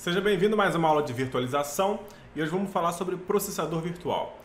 Seja bem-vindo a mais uma aula de virtualização e hoje vamos falar sobre processador virtual.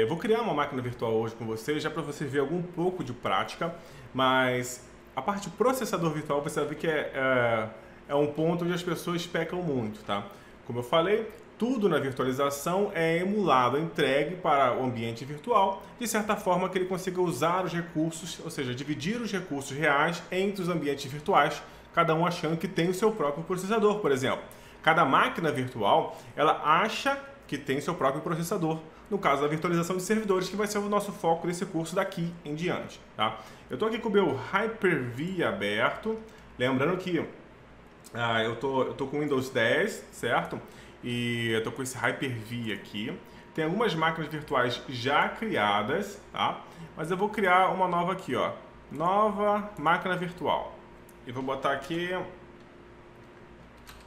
Vou criar uma máquina virtual hoje com vocês, já para você ver algum pouco de prática, mas a parte de processador virtual você vai ver que é um ponto onde as pessoas pecam muito, tá? Como eu falei, tudo na virtualização é emulado, entregue para o ambiente virtual, de certa forma que ele consiga usar os recursos, ou seja, dividir os recursos reais entre os ambientes virtuais, cada um achando que tem o seu próprio processador, por exemplo. Cada máquina virtual, ela acha que tem seu próprio processador, no caso da virtualização de servidores, que vai ser o nosso foco desse curso daqui em diante. Tá? Eu estou aqui com o meu Hyper-V aberto, lembrando que eu tô com Windows 10, certo? E eu estou com esse Hyper-V aqui. Tem algumas máquinas virtuais já criadas, tá? Mas eu vou criar uma nova aqui, ó. Nova máquina virtual. E vou botar aqui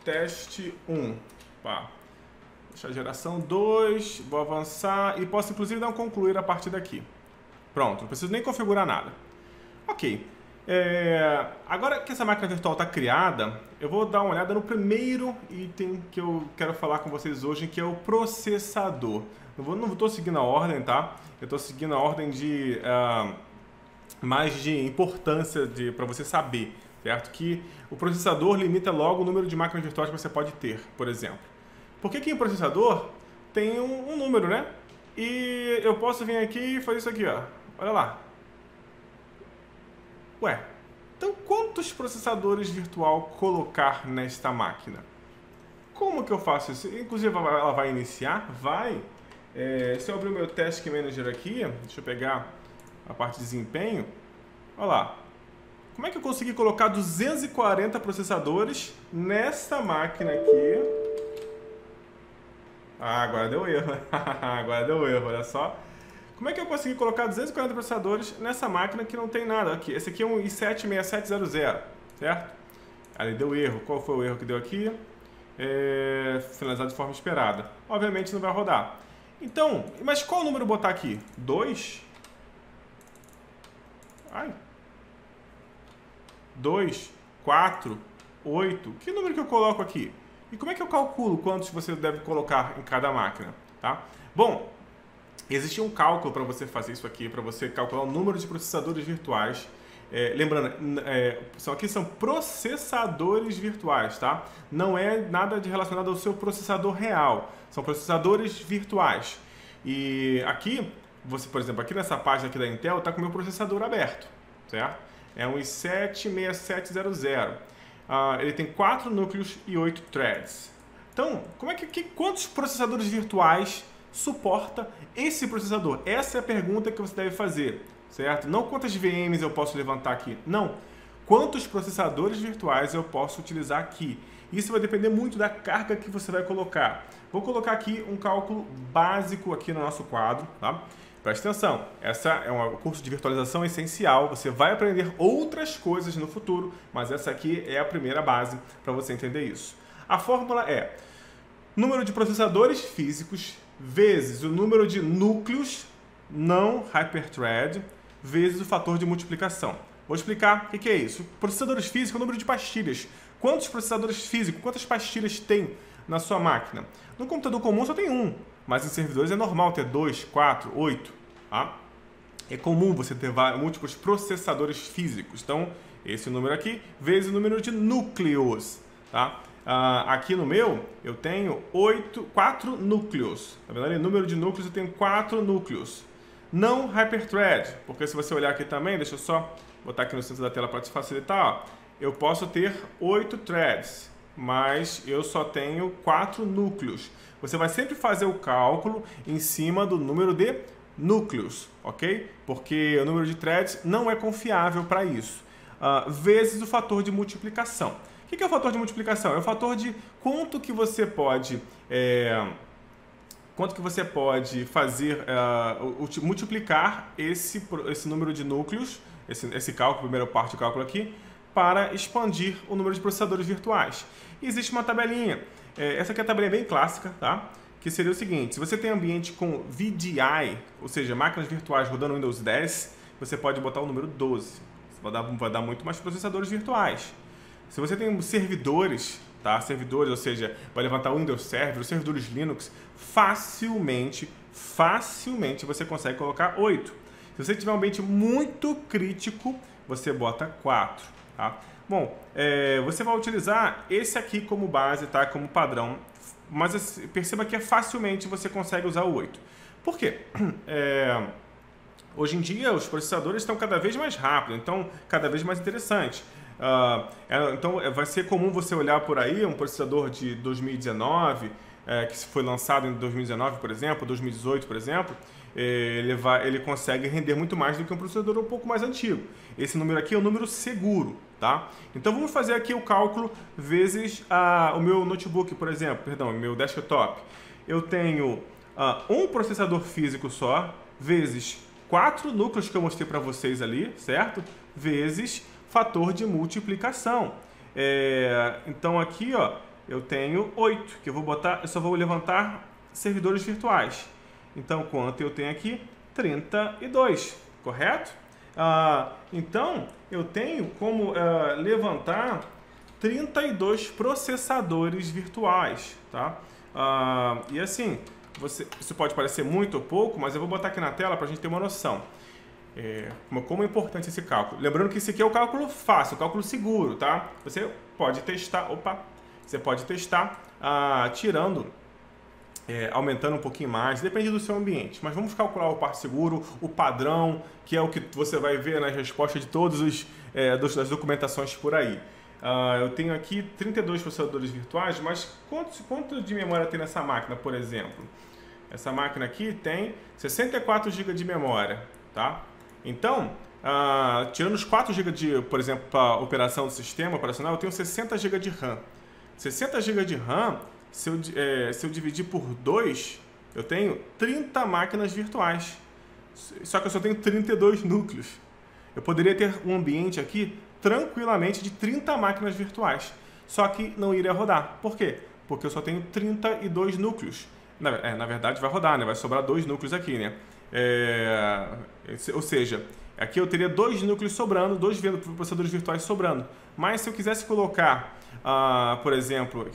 teste 1, pá. Deixa a geração 2, vou avançar e posso inclusive dar um concluir a partir daqui. Pronto, não preciso nem configurar nada. Ok, agora que essa máquina virtual está criada, eu vou dar uma olhada no primeiro item que eu quero falar com vocês hoje, que é o processador. Não estou seguindo a ordem, tá? Eu estou seguindo a ordem de mais de importância para você saber. Certo? Que o processador limita logo o número de máquinas virtuais que você pode ter, por exemplo. Porque aqui em processador tem um número, né? E eu posso vir aqui e fazer isso aqui, ó. Olha lá. Ué, então quantos processadores virtual colocar nesta máquina? Como que eu faço isso? Inclusive ela vai iniciar? Vai. Se eu abrir o meu Task Manager aqui, deixa eu pegar a parte de desempenho. Olha lá. Como é que eu consegui colocar 240 processadores nessa máquina aqui? Ah, agora deu erro. Agora deu erro, olha só. Como é que eu consegui colocar 240 processadores nessa máquina que não tem nada aqui? Esse aqui é um i7-6700, certo? Ali deu erro. Qual foi o erro que deu aqui? Finalizado de forma esperada. Obviamente não vai rodar. Então, mas qual número botar aqui? 2? Ai. 2, 4, 8. Que número que eu coloco aqui? E como é que eu calculo quantos você deve colocar em cada máquina? Tá? Bom, existe um cálculo para você fazer isso aqui, para você calcular o número de processadores virtuais. Lembrando, aqui são processadores virtuais, tá? Não é nada relacionado ao seu processador real. São processadores virtuais. E aqui, você, por exemplo, aqui nessa página aqui da Intel, está com o meu processador aberto, certo? É um i7-6700. Ele tem 4 núcleos e 8 threads. Então, quantos processadores virtuais suporta esse processador? Essa é a pergunta que você deve fazer, certo? Não quantas VMs eu posso levantar aqui. Não. Quantos processadores virtuais eu posso utilizar aqui? Isso vai depender muito da carga que você vai colocar. Vou colocar aqui um cálculo básico aqui no nosso quadro, tá? Preste atenção, essa é um curso de virtualização essencial, você vai aprender outras coisas no futuro, mas essa aqui é a primeira base para você entender isso. A fórmula é número de processadores físicos vezes o número de núcleos não hyperthread vezes o fator de multiplicação. Vou explicar o que é isso. Processadores físicos é o número de pastilhas. Quantos processadores físicos, quantas pastilhas tem na sua máquina? No computador comum só tem um. Mas em servidores é normal ter 2, 4, 8. Tá? É comum você ter múltiplos processadores físicos. Então, esse número aqui, vezes o número de núcleos. Tá? Aqui no meu, eu tenho 4 núcleos. Tá vendo ali? Número de núcleos, eu tenho 4 núcleos. Não hyperthread, porque se você olhar aqui também, deixa eu só botar aqui no centro da tela para te facilitar. Ó, eu posso ter 8 threads, mas eu só tenho 4 núcleos. Você vai sempre fazer o cálculo em cima do número de núcleos, ok? Porque o número de threads não é confiável para isso. Vezes o fator de multiplicação. O que é o fator de multiplicação? É o fator de quanto que você pode fazer, multiplicar esse número de núcleos, esse cálculo, primeira parte do cálculo aqui, para expandir o número de processadores virtuais. E existe uma tabelinha. Essa aqui é a tabelinha bem clássica, tá? Que seria o seguinte: se você tem ambiente com VDI, ou seja, máquinas virtuais rodando Windows 10, você pode botar o número 12. Vai dar muito mais processadores virtuais. Se você tem servidores tá? Servidores, ou seja, vai levantar o Windows Server, os servidores Linux, facilmente você consegue colocar 8. Se você tiver um ambiente muito crítico, você bota 4, tá? Bom, você vai utilizar esse aqui como base, tá? Como padrão, mas perceba que facilmente você consegue usar o 8. Por quê? Hoje em dia, os processadores estão cada vez mais rápidos, então cada vez mais interessante. Então, vai ser comum você olhar por aí um processador de 2019, que foi lançado em 2019, por exemplo, 2018, por exemplo, ele consegue render muito mais do que um processador um pouco mais antigo. Esse número aqui é um número seguro, tá? Então, vamos fazer aqui o cálculo vezes o meu notebook, por exemplo, perdão, o meu desktop. Eu tenho um processador físico só, vezes 4 núcleos que eu mostrei para vocês ali, certo? Vezes fator de multiplicação. Então aqui, ó, eu tenho 8, que eu só vou levantar servidores virtuais. Então, quanto eu tenho aqui? 32, correto? Então, eu tenho como levantar 32 processadores virtuais, tá? E assim, isso pode parecer muito ou pouco, mas eu vou botar aqui na tela para a gente ter uma noção. Como é importante esse cálculo. Lembrando que esse aqui é o cálculo fácil, o cálculo seguro, tá? Você pode testar, tirando, aumentando um pouquinho mais, depende do seu ambiente. Mas vamos calcular o par seguro, o padrão, que é o que você vai ver nas respostas de todos das documentações por aí. Eu tenho aqui 32 processadores virtuais, mas quanto de memória tem nessa máquina, por exemplo? Essa máquina aqui tem 64 GB de memória, tá? Então, tirando os 4 GB por exemplo, para operação do sistema operacional, eu tenho 60 GB de RAM. 60 GB de RAM, se eu dividir por 2, eu tenho 30 máquinas virtuais. Só que eu só tenho 32 núcleos. Eu poderia ter um ambiente aqui tranquilamente de 30 máquinas virtuais. Só que não iria rodar. Por quê? Porque eu só tenho 32 núcleos. Na verdade vai rodar, né? Vai sobrar 2 núcleos aqui, né? Ou seja, aqui eu teria 2 núcleos sobrando, 2 processadores virtuais sobrando. Mas se eu quisesse colocar, por exemplo,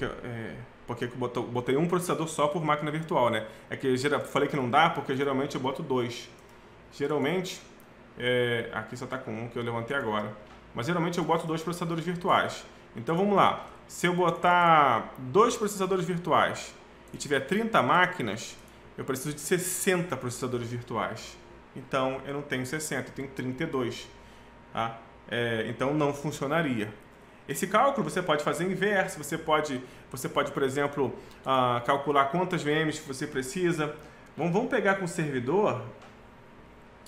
porque eu botei um processador só por máquina virtual, né? Falei que não dá porque geralmente eu boto 2. Geralmente, aqui só está com um que eu levantei agora. Mas geralmente eu boto 2 processadores virtuais. Então vamos lá. Se eu botar 2 processadores virtuais e tiver 30 máquinas, eu preciso de 60 processadores virtuais. Então eu não tenho 60, eu tenho 32. Tá? Então não funcionaria. Esse cálculo você pode fazer inverso. Você pode, por exemplo, calcular quantas VMs que você precisa. Vamos pegar com o servidor.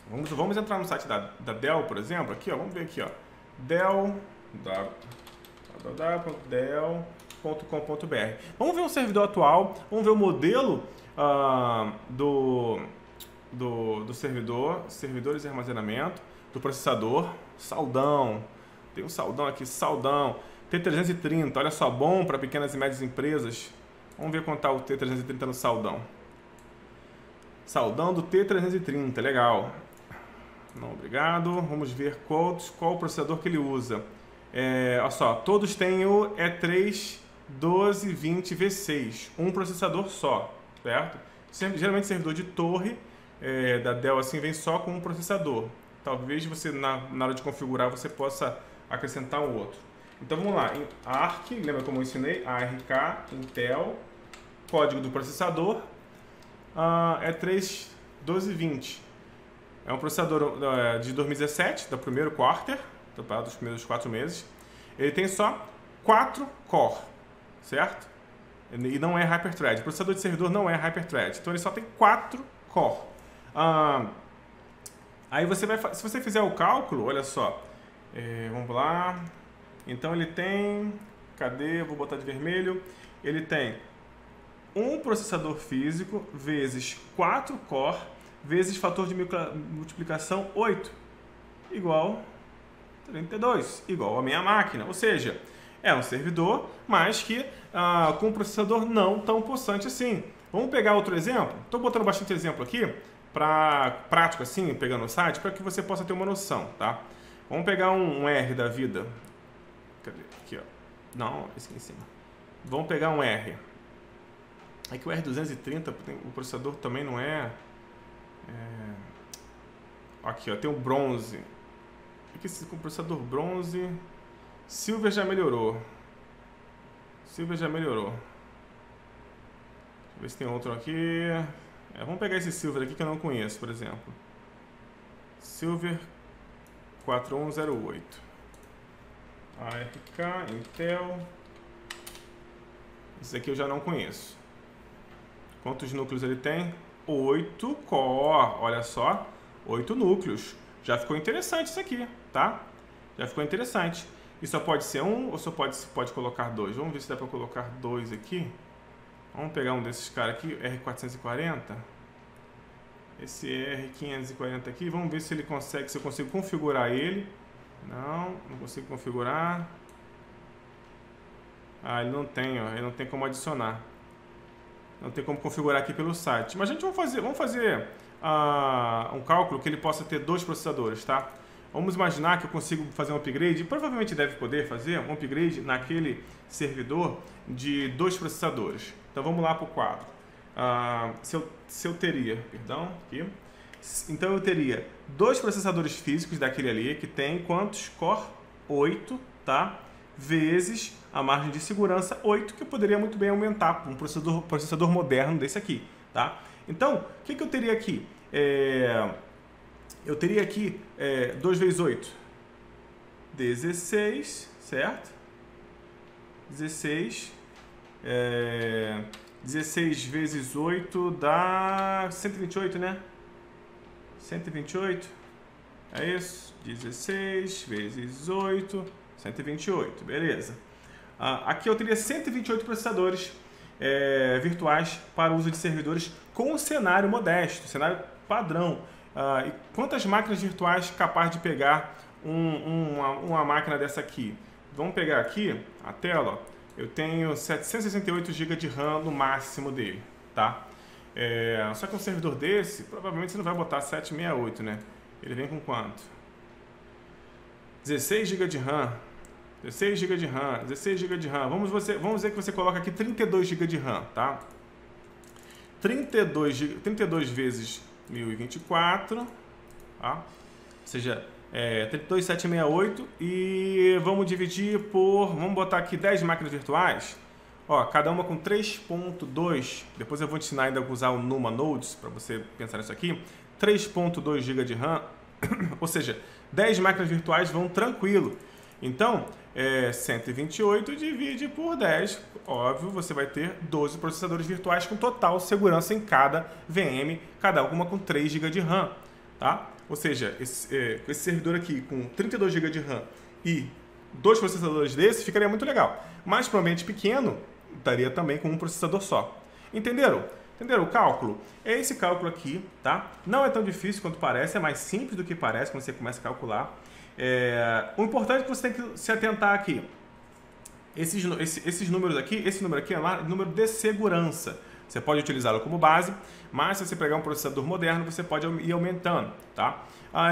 Vamos entrar no site da Dell, por exemplo. Aqui, ó, vamos ver aqui, ó. Dell.com.br. Vamos ver o servidor atual, vamos ver o modelo do servidor, servidores de armazenamento, do processador, Saldão. Tem um Saldão aqui, Saldão. T330, olha só, bom para pequenas e médias empresas. Vamos ver quanto está o T330 no Saldão. Saldão do T330, legal. Não, obrigado. Vamos ver qual o processador que ele usa. Olha só, todos têm o E3 1220V6, um processador só, certo? Geralmente servidor de torre da Dell assim vem só com um processador. Talvez você na hora de configurar você possa acrescentar um outro. Então vamos lá, em ARC, lembra como eu ensinei? ARK, Intel, código do processador, E3 1220. É um processador de 2017, do primeiro quarter, dos primeiros 4 meses. Ele tem só 4 core, certo? E não é Hyper-Thread. O processador de servidor não é Hyper-Thread. Então ele só tem 4 core. Aí você se você fizer o cálculo, olha só. Vamos lá. Então ele tem... Cadê? Eu vou botar de vermelho. Ele tem um processador físico vezes 4 core vezes fator de multiplicação 8, igual 32, igual a minha máquina. Ou seja, é um servidor, mas que com um processador não tão possante assim. Vamos pegar outro exemplo? Estou botando bastante exemplo aqui, para prático assim, pegando o site, para que você possa ter uma noção, tá? Vamos pegar um R da vida. Cadê? Aqui, ó. Não, esse aqui em cima. Vamos pegar um R. É que o R230, o processador também não é... Aqui, ó, tem o bronze. Aqui, esse processador bronze... Silver já melhorou. Silver já melhorou. Deixa eu ver se tem outro aqui. Vamos pegar esse Silver aqui que eu não conheço, por exemplo. Silver 4108. ARK, Intel. Esse aqui eu já não conheço. Quantos núcleos ele tem? 8 core. Olha só. 8 núcleos. Já ficou interessante isso aqui, tá? Já ficou interessante. E só pode ser um ou só pode colocar dois? Vamos ver se dá para colocar dois aqui. Vamos pegar um desses caras aqui, R440. Esse R540 aqui, vamos ver se ele consegue, se eu consigo configurar ele. Não consigo configurar. Ah, ele não tem, ó, ele não tem como adicionar. Não tem como configurar aqui pelo site. Mas a gente vamos fazer um cálculo que ele possa ter 2 processadores, tá? Vamos imaginar que eu consigo fazer um upgrade, provavelmente deve poder fazer um upgrade naquele servidor de 2 processadores. Então vamos lá para o quadro. Se eu teria, perdão, aqui. Então eu teria 2 processadores físicos daquele ali, que tem quantos? Core 8, tá? Vezes a margem de segurança 8, que eu poderia muito bem aumentar para um processador moderno desse aqui, tá? Então, o que eu teria aqui? Eu teria aqui 2 vezes 8, 16, certo? 16, 16 vezes 8 dá 128, né? 128, é isso? 16 vezes 8, 128, beleza. Aqui eu teria 128 processadores virtuais para uso de servidores com um cenário modesto, cenário padrão. E quantas máquinas virtuais capazes de pegar uma máquina dessa aqui? Vamos pegar aqui a tela, ó. Eu tenho 768 GB de RAM no máximo dele, tá? Só que um servidor desse, provavelmente você não vai botar 768, né? Ele vem com quanto? 16 GB de RAM. 16 GB de RAM, 16 GB de RAM. Vamos dizer que você coloca aqui 32 GB de RAM, tá? 32 vezes 1024, tá? Ou seja, 32768 e vamos dividir por, vamos botar aqui 10 máquinas virtuais, ó, cada uma com 3.2, depois eu vou te ensinar ainda a usar o Numa Nodes para você pensar nisso aqui, 3.2 GB de RAM, ou seja, 10 máquinas virtuais vão tranquilo. Então, 128 divide por 10, óbvio, você vai ter 12 processadores virtuais com total segurança em cada VM, cada uma com 3 GB de RAM, tá? Ou seja, esse servidor aqui com 32 GB de RAM e 2 processadores desses ficaria muito legal. Mas para um ambiente pequeno, estaria também com um processador só. Entenderam? Entenderam o cálculo? É esse cálculo aqui, tá? Não é tão difícil quanto parece, é mais simples do que parece quando você começa a calcular. O importante é que você tem que se atentar aqui. Esses números aqui, esse número aqui é lá, número de segurança. Você pode utilizá-lo como base, mas se você pegar um processador moderno, você pode ir aumentando, tá?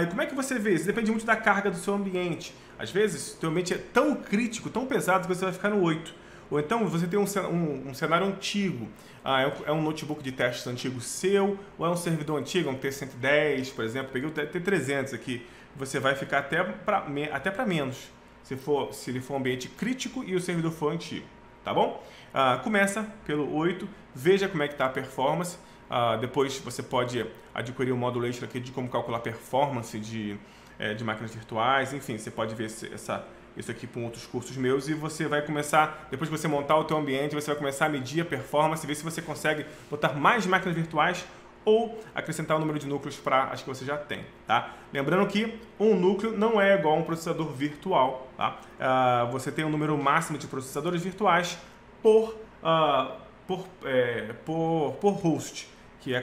E como é que você vê? Isso depende muito da carga do seu ambiente. Às vezes, o seu ambiente é tão crítico, tão pesado, que você vai ficar no 8. Ou então, você tem um cenário antigo. É um notebook de testes antigo seu, ou é um servidor antigo, um T110, por exemplo. Peguei o T300 aqui. Você vai ficar até para menos, se ele for um ambiente crítico e o servidor for antigo, tá bom? Começa pelo 8, veja como é que está a performance, depois você pode adquirir um módulo extra aqui de como calcular performance de máquinas virtuais, enfim, você pode ver isso aqui com outros cursos meus e você vai começar, depois que você montar o teu ambiente, você vai começar a medir a performance, ver se você consegue botar mais máquinas virtuais ou acrescentar o número de núcleos para as que você já tem, tá? Lembrando que um núcleo não é igual a um processador virtual, tá? Você tem um número máximo de processadores virtuais por host, que é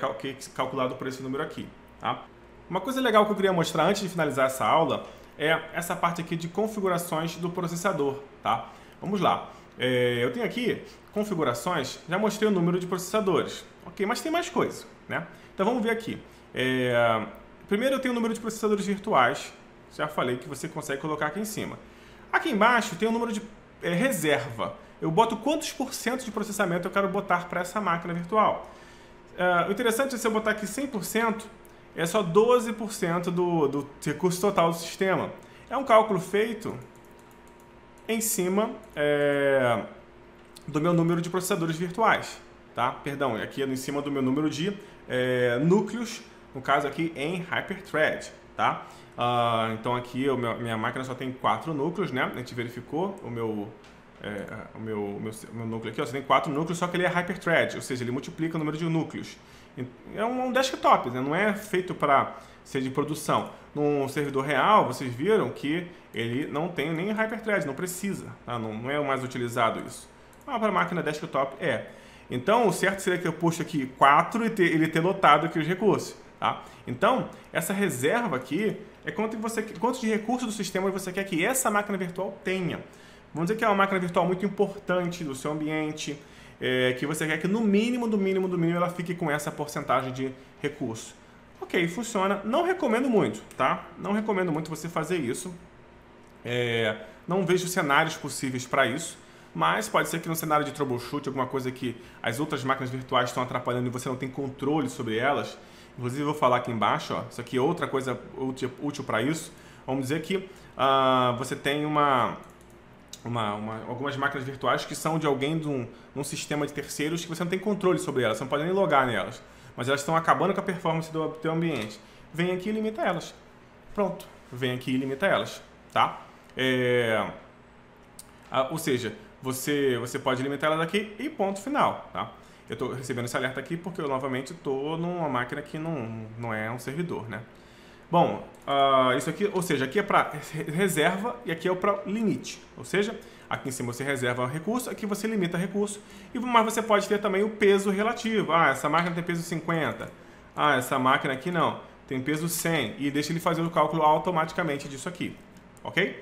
calculado por esse número aqui, tá? Uma coisa legal que eu queria mostrar antes de finalizar essa aula é essa parte aqui de configurações do processador, tá? Vamos lá. Eu tenho aqui configurações, já mostrei o número de processadores, ok? Mas tem mais coisa, né? Então vamos ver aqui. Primeiro eu tenho o número de processadores virtuais, já falei que você consegue colocar aqui em cima. Aqui embaixo tem o número de reserva. eu boto quantos por cento de processamento eu quero botar para essa máquina virtual. O interessante é se eu botar aqui 100%, é só 12% do recurso total do sistema. É um cálculo feito em cima do meu número de processadores virtuais. Tá? Perdão, aqui é em cima do meu número de núcleos, no caso aqui em Hyper-Thread. Tá? Então aqui minha máquina só tem 4 núcleos, né? A gente verificou o meu núcleo aqui, ó, você tem 4 núcleos, só que ele é Hyper-Thread, ou seja, ele multiplica o número de núcleos. É um desktop, né? Não é feito para ser de produção. Num servidor real, vocês viram que ele não tem nem Hyper-Thread, não precisa, tá? Não é mais utilizado isso. Para máquina desktop é. Então, o certo seria que eu puxo aqui 4 e ele ter lotado aqui os recursos. Tá? Então, essa reserva aqui é quanto de recursos do sistema você quer que essa máquina virtual tenha. Vamos dizer que é uma máquina virtual muito importante do seu ambiente, que você quer que no mínimo, ela fique com essa porcentagem de recurso. Ok, funciona. Não recomendo muito, tá? Não recomendo muito você fazer isso. Não vejo cenários possíveis para isso. Mas pode ser que no cenário de troubleshoot, alguma coisa que as outras máquinas virtuais estão atrapalhando e você não tem controle sobre elas. Inclusive, eu vou falar aqui embaixo, ó, isso aqui é outra coisa útil para isso. Vamos dizer que você tem algumas máquinas virtuais que são de alguém de um sistema de terceiros que você não tem controle sobre elas, você não pode nem logar nelas. Mas elas estão acabando com a performance do teu ambiente. Vem aqui e limita elas. Pronto, vem aqui e limita elas. Tá? Ou seja, você pode limitar elas aqui e ponto final. Tá? Eu estou recebendo esse alerta aqui porque eu novamente estou numa máquina que não é um servidor. Né? Bom, isso aqui, ou seja, aqui é para reserva e aqui é para limite. Ou seja, aqui em cima você reserva recurso, aqui você limita recurso. Mas você pode ter também o peso relativo. Essa máquina tem peso 50. Essa máquina aqui não, tem peso 100. E deixa ele fazer o cálculo automaticamente disso aqui. Ok?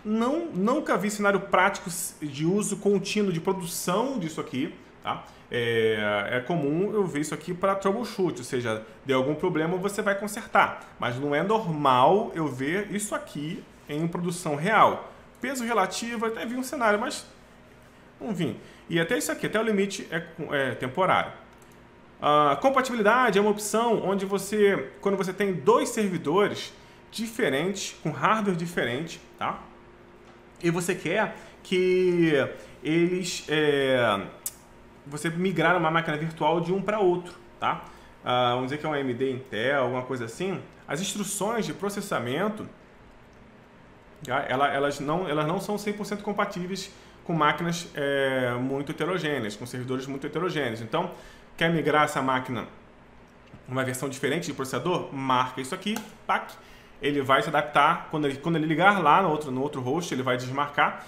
Nunca vi cenário prático de uso contínuo de produção disso aqui. Tá? É comum eu ver isso aqui para troubleshoot, ou seja, deu algum problema você vai consertar. Mas não é normal eu ver isso aqui em produção real. Peso relativo, até vi um cenário, mas não vi. E até isso aqui, até o limite é temporário. Compatibilidade é uma opção onde quando você tem 2 servidores diferentes, com hardware diferente, tá? E você quer que eles... você migrar uma máquina virtual de um para outro, tá? Vamos dizer que é um AMD Intel, alguma coisa assim. As instruções de processamento, elas não são 100% compatíveis com máquinas muito heterogêneas, com servidores muito heterogêneos. Então, quer migrar essa máquina uma versão diferente de processador? Marca isso aqui, pac. Ele vai se adaptar, quando ele ligar lá no outro host, ele vai desmarcar,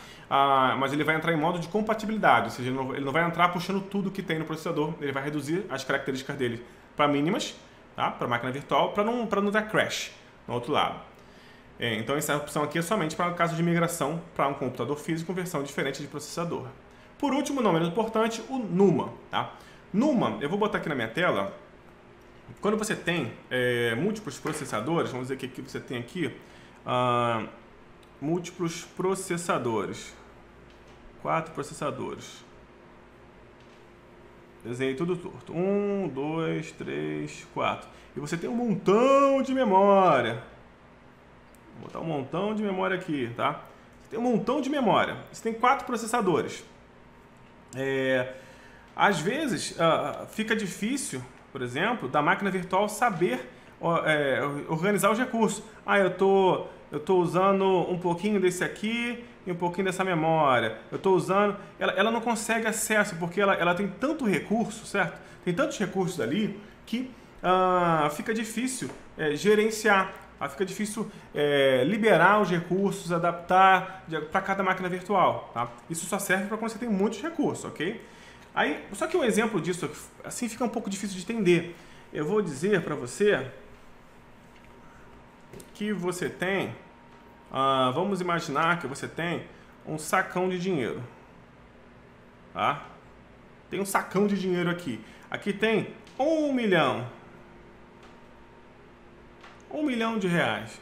mas ele vai entrar em modo de compatibilidade, ou seja, ele não vai entrar puxando tudo que tem no processador, ele vai reduzir as características dele para mínimas, tá? Para a máquina virtual, para não dar crash no outro lado. Então essa opção aqui é somente para o caso de migração para um computador físico com versão diferente de processador. Por último, não menos importante, o NUMA. Tá? NUMA, eu vou botar aqui na minha tela. Quando você tem múltiplos processadores, vamos dizer que aqui você tem aqui múltiplos processadores, 4 processadores. Desenhei tudo torto. 1, 2, 3, 4. E você tem um montão de memória. Vou botar um montão de memória aqui, tá? Você tem um montão de memória. Você tem 4 processadores. Às vezes fica difícil, por exemplo, da máquina virtual saber organizar os recursos. Eu tô usando um pouquinho desse aqui e um pouquinho dessa memória. Eu estou usando... Ela não consegue acesso, porque ela tem tanto recurso, certo? Tem tantos recursos ali que fica difícil gerenciar. Fica difícil liberar os recursos, adaptar para cada máquina virtual. Tá? Isso só serve para quando você tem muitos recursos, ok? Só que um exemplo disso, assim fica um pouco difícil de entender. Eu vou dizer para você que você tem, vamos imaginar que você tem um sacão de dinheiro. Tá? Tem um sacão de dinheiro aqui. Aqui tem 1 milhão. 1 milhão de reais.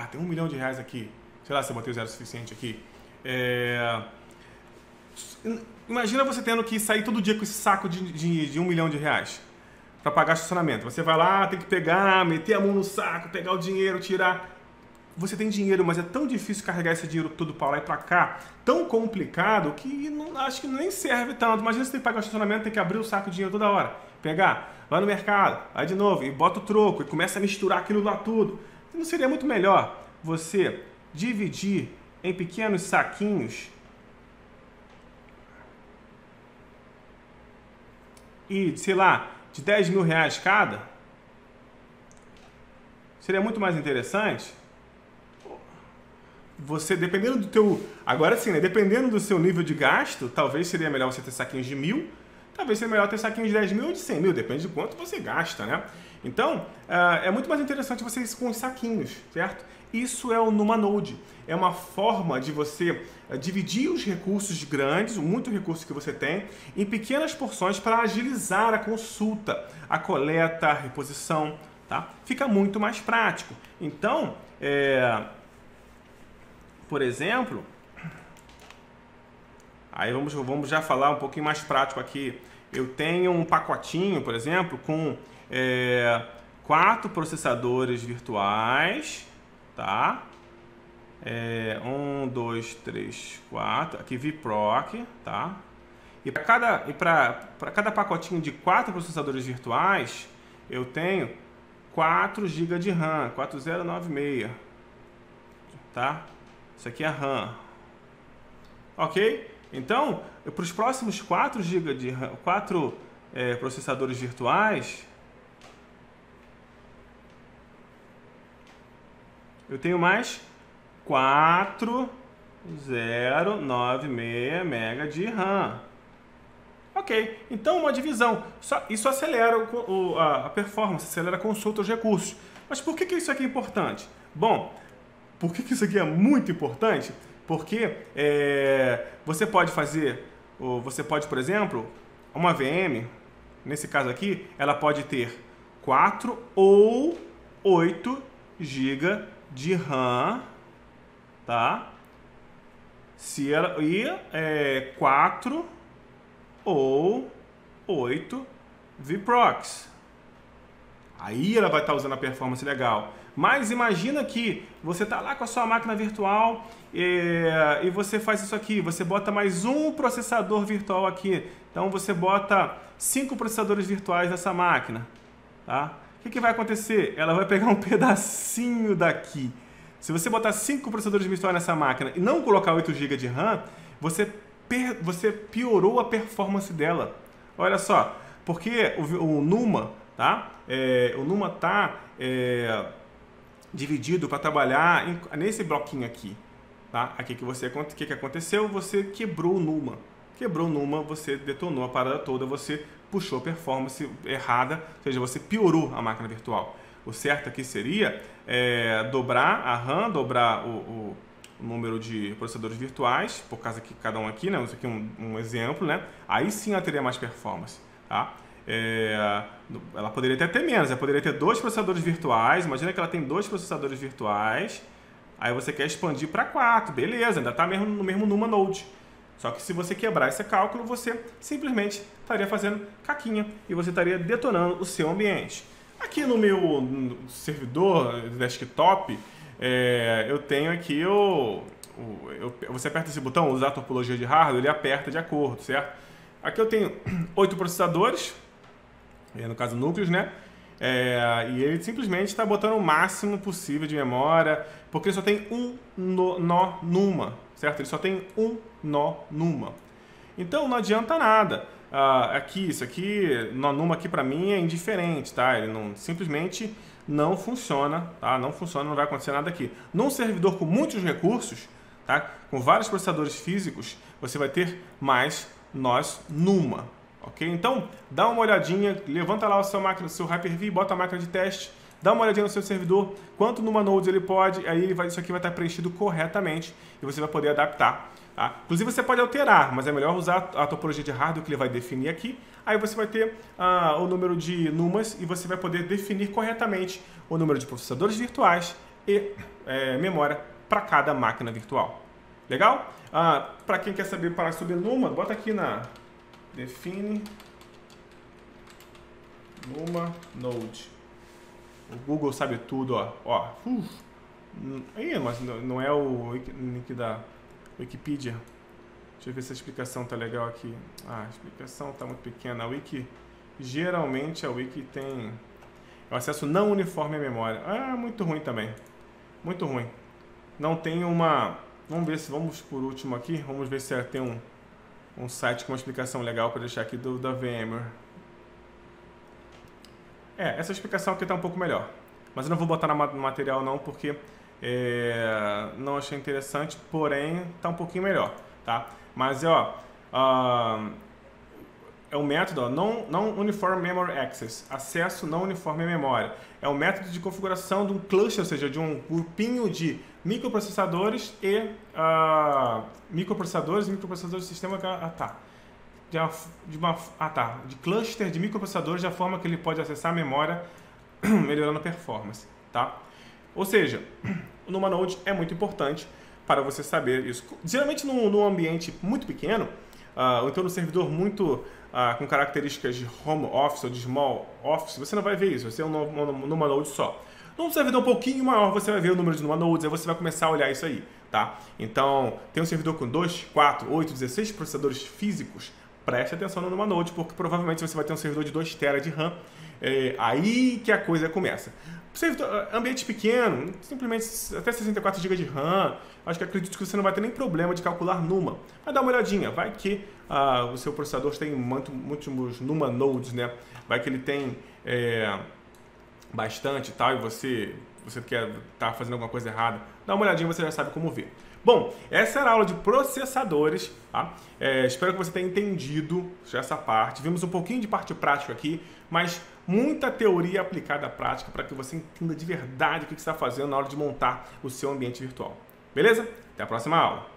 Tem 1 milhão de reais aqui. Sei lá se eu botei o zero suficiente aqui. Imagina você tendo que sair todo dia com esse saco de R$1 milhão para pagar estacionamento. Você vai lá, tem que pegar, meter a mão no saco, pegar o dinheiro, tirar. Você tem dinheiro, mas é tão difícil carregar esse dinheiro todo para lá e para cá, tão complicado, que não, acho que nem serve tanto. Imagina você tem que pagar o estacionamento, tem que abrir o saco de dinheiro toda hora, pegar, vai no mercado, vai de novo e bota o troco e começa a misturar aquilo lá tudo. Não seria muito melhor você dividir em pequenos saquinhos e, sei lá, de R$10 mil cada? Seria muito mais interessante. Você, dependendo do teu... Agora sim, né? Dependendo do seu nível de gasto, talvez seria melhor você ter saquinhos de 1.000, talvez seria melhor ter saquinhos de 10 mil ou de 100 mil, depende de quanto você gasta, né? Então, é muito mais interessante você ir com os saquinhos, certo? Isso é o NumaNode. É uma forma de você dividir os recursos grandes, muito recurso que você tem, em pequenas porções para agilizar a consulta, a coleta, a reposição, tá? Fica muito mais prático. Então, por exemplo, aí vamos já falar um pouquinho mais prático aqui. Eu tenho um pacotinho, por exemplo, com 4 processadores virtuais, tá? 1, 2, 3, 4, aqui VProc, tá? E para cada pacotinho de 4 processadores virtuais, eu tenho 4 GB de RAM, 4096, tá? Isso aqui é RAM. Ok? Então, para os próximos 4 GB de RAM, 4 processadores virtuais, eu tenho mais 4096 MB de RAM. Ok, então uma divisão. Isso acelera a performance, acelera a consulta aos recursos. Mas por que isso aqui é importante? Bom, por que isso aqui é muito importante? Porque você pode fazer, por exemplo, uma VM, nesse caso aqui, ela pode ter 4 ou 8 GB de RAM, tá? Se ela 4 ou 8 VProcs. Aí ela vai estar usando a performance legal. Mas imagina que você está lá com a sua máquina virtual e você faz isso aqui. Você bota mais um processador virtual aqui. Então você bota 5 processadores virtuais nessa máquina, tá? O que vai acontecer? Ela vai pegar um pedacinho daqui. Se você botar 5 processadores virtuais nessa máquina e não colocar 8 GB de RAM, você piorou a performance dela. Olha só, porque o Numa, tá? O Numa tá dividido para trabalhar nesse bloquinho aqui, tá? Aqui que aconteceu? Você quebrou o Numa. Quebrou o Numa, você detonou a parada toda, você puxou a performance errada, ou seja, você piorou a máquina virtual. O certo aqui seria dobrar a RAM, dobrar o número de processadores virtuais, por causa que cada um aqui, né? Isso aqui é um exemplo, né? Aí sim ela teria mais performance, tá? Ela poderia até ter menos, ela poderia ter 2 processadores virtuais. Imagina que ela tem 2 processadores virtuais, aí você quer expandir para 4, beleza, ainda está no mesmo NumaNode. Só que se você quebrar esse cálculo, você simplesmente estaria fazendo caquinha e você estaria detonando o seu ambiente. Aqui no meu servidor desktop, eu tenho aqui você aperta esse botão, usar a topologia de hardware, ele aperta de acordo, certo? Aqui eu tenho 8 processadores, no caso núcleos, né? E ele simplesmente está botando o máximo possível de memória, porque ele só tem um nó Numa, certo? Ele só tem um nó Numa. Então não adianta nada. Isso aqui, nó Numa aqui para mim é indiferente, tá? Ele simplesmente não funciona, tá? Não funciona, não vai acontecer nada aqui. Num servidor com muitos recursos, tá? Com vários processadores físicos, você vai ter mais nós Numa, ok? Então, dá uma olhadinha, levanta lá o seu Hyper-V, bota a máquina de teste, dá uma olhadinha no seu servidor, quanto NumaNodes ele pode, aí isso aqui vai estar preenchido corretamente e você vai poder adaptar, tá? Inclusive você pode alterar, mas é melhor usar a topologia de hardware que ele vai definir aqui, aí você vai ter o número de Numas e você vai poder definir corretamente o número de processadores virtuais e memória para cada máquina virtual. Legal? Para quem quer saber para sobre Numa, bota aqui na define Numa Node. O Google sabe tudo, ó. Aí, mas não é o link da Wikipedia. Deixa eu ver se a explicação tá legal aqui. A explicação tá muito pequena. A Wiki, geralmente a Wiki tem o acesso não uniforme à memória. Muito ruim também. Muito ruim. Não tem uma... Vamos por último aqui. Vamos ver se tem um site com uma explicação legal para deixar aqui da VMware. Essa explicação aqui tá um pouco melhor. Mas eu não vou botar no material não, porque não achei interessante, porém tá um pouquinho melhor, tá? Mas é o método não Uniform Memory Access, acesso não uniforme à memória. É o método de configuração de um cluster, ou seja, de um grupinho de microprocessadores e microprocessadores do sistema de cluster de microprocessadores, da forma que ele pode acessar a memória, melhorando a performance, tá? Ou seja, o Numa Node é muito importante para você saber isso. Geralmente num ambiente muito pequeno, ou então num servidor muito com características de home office ou de small office, você não vai ver isso, você é um Numa Node só. Num servidor um pouquinho maior, você vai ver o número de Numa Nodes, aí você vai começar a olhar isso aí, tá? Então, tem um servidor com 2, 4, 8, 16 processadores físicos, preste atenção no Numa Node, porque provavelmente você vai ter um servidor de 2 TB de RAM, aí que a coisa começa. Servidor, ambiente pequeno, simplesmente até 64 GB de RAM, acredito que você não vai ter nem problema de calcular Numa. Mas dá uma olhadinha, vai que o seu processador tem muitos Numa Nodes, né? Vai que ele tem bastante e tal, e você quer estar fazendo alguma coisa errada. Dá uma olhadinha, você já sabe como ver. Bom, essa era a aula de processadores, tá? Espero que você tenha entendido essa parte. Vimos um pouquinho de parte prática aqui, mas muita teoria aplicada à prática para que você entenda de verdade o que você está fazendo na hora de montar o seu ambiente virtual. Beleza? Até a próxima aula!